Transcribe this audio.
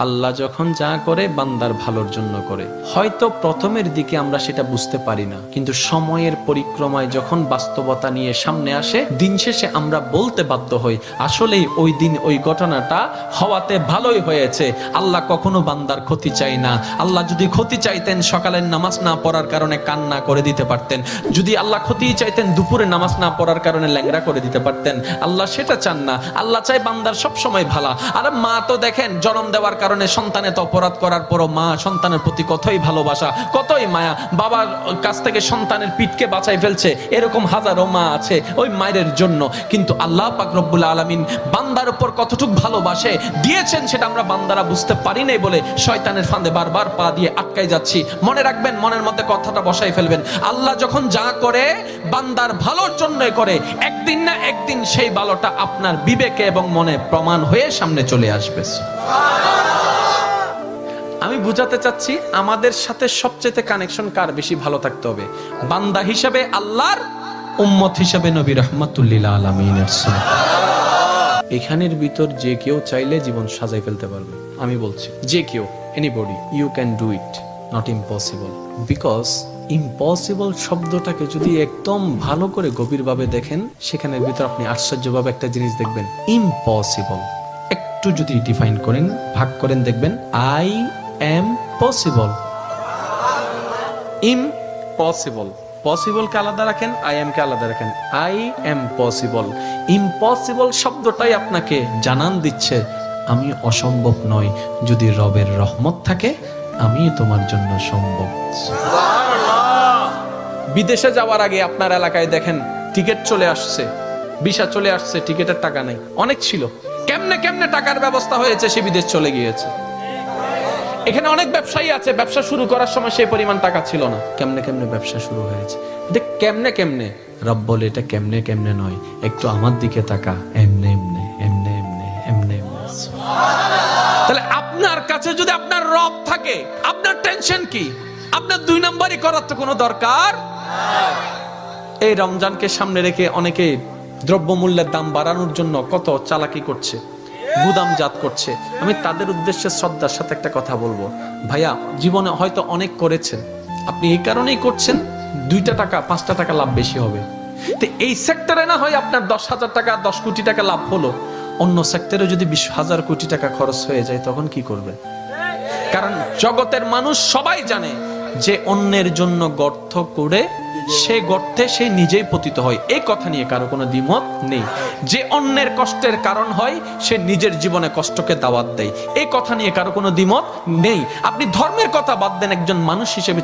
আল্লাহ যখন যা করে বান্দার ভালোর জন্য করে। হয়তো প্রথমের দিকে আমরা সেটা বুঝতে পারি না, কিন্তু সময়ের পরিক্রমায় যখন বাস্তবতা নিয়ে সামনে আসে, দিন শেষে আমরা বলতে বাধ্য হই আসলেই ওই দিন ওই ঘটনাটা হওয়াতে ভালোই হয়েছে। আল্লাহ কখনো বান্দার ক্ষতি চাই না। আল্লাহ যদি ক্ষতি চাইতেন সকালের নামাজ না পড়ার কারণে কান্না করে দিতে পারতেন, যদি আল্লাহ ক্ষতি চাইতেন দুপুরে নামাজ না পড়ার কারণে ল্যাংড়া করে দিতে পারতেন। আল্লাহ সেটা চান না। আল্লাহ চাই বান্দার সব সময় ভালো। আর মা তো দেখেন জন্ম দেওয়ার কারণে সন্তানের তো অপরাধ করার পরও মা সন্তানের প্রতি কতই ভালোবাসা, কতই মায়া, বাবার কাছ থেকে সন্তানের পিঠকে বাঁচাই ফেলছে, এরকম হাজারো মা আছে ওই মায়ের জন্য। কিন্তু আল্লাহ পাক রব্বুল আলামিন বান্দার উপর কতটুকু ভালোবাসে দিয়েছেন সেটা আমরা বান্দারা বুঝতে পারি নাই বলে শয়তানের ফাঁদে বারবার পা দিয়ে আটকাই যাচ্ছি। মনে রাখবেন, মনের মধ্যে কথাটা বসাই ফেলবেন, আল্লাহ যখন যা করে বান্দার ভালোর জন্যই করে। একদিন না একদিন সেই ভালোটা আপনার বিবেকে এবং মনে প্রমাণ হয়ে সামনে চলে আসবে। আমি বুঝাতে চাচ্ছি আমাদের সাথে সবচেয়ে কানেকশন কার বেশি ভালো থাকতে হবে? বান্দা হিসেবে আল্লাহর, উম্মত হিসেবে নবী রাহমাতুল লিল আলামিনের সুন্নাহ। এখানের ভিতর যে কেউ চাইলে জীবন সাজাই ফেলতে পারবে। আমি বলছি যে কেউ, anybody, you can do it, not impossible. Because impossible শব্দটাকে যদি একদম ভালো করে গভীরভাবে দেখেন, সেখানের ভিতর আপনি আশ্চর্যভাবে একটা জিনিস দেখবেন। ইম্পসিবল একটু যদি ডিফাইন করেন, ভাগ করেন, দেখবেন আই এম পসিবল। ইম্পসিবল, পসিবলকে আলাদা রাখেন, আই এম কে আলাদা রাখেন। I am possible. ইম্পসিবল শব্দটাই আপনাকে জানান দিচ্ছে আমি অসম্ভব নয়, যদি রবের রহমত থাকে আমি তোমার জন্য সম্ভব। বিদেশে যাওয়ার আগে আপনার এলাকায় দেখেন টিকিট চলে আসছে, ভিসা চলে আসছে, টিকিটের টাকা নেই। অনেক ছিল, কেমনে কেমনে টাকার ব্যবস্থা হয়েছে, সে বিদেশ চলে গিয়েছে। এখানে অনেক ব্যবসায়ী আছে, ব্যবসা শুরু করার সময় সেই পরিমাণ টাকা ছিল না, কেমনে কেমনে ব্যবসা শুরু হয়েছে। দেখ কেমনে কেমনে, রব বলে এটা কেমনে কেমনে নয়, একটু আমার দিকে তাকা, এমনে এমনে এমনে এমনে এমনে এমনে। তাহলে আপনার কাছে যদি আপনার রব থাকে, আপনার টেনশন কি? আপনার দুই নাম্বারই করার তো কোনো দরকার। এই রমজানকে সামনে রেখে অনেকে দ্রব্যমূল্যের দাম বাড়ানোর জন্য কত চালাকি করছে, গুদামজাত করছে। আমি তাদের উদ্দেশ্যে শ্রদ্ধার সাথে একটা কথা বলবো, ভাইয়া জীবনে হয়তো অনেক করেছেন, আপনি এই কারণেই করছেন 2টা টাকা 5টা টাকা লাভ বেশি হবে। তো এই সেক্টরে না হয় আপনার 10,000 টাকা 10 কোটি টাকা লাভ হলো, অন্য সেক্টরে যদি 20,000 কোটি টাকা খরচ হয়ে যায় তখন কি করবে? কারণ জগতের মানুষ সবাই জানে যে অন্যের জন্য গর্ত করে সে গর্তে সে নিজেই পতিত হয়, এই কথা নিয়ে কারো কোনো দ্বিমত নেই। যে অন্যের কষ্টের কারণ হয় সে নিজের জীবনে কষ্টকে দাওয়াত দেয়, এই কথা নিয়ে কারো কোনো দ্বিমত নেই। আপনি ধর্মের কথা বাদ দেন, একজন মানুষ হিসেবে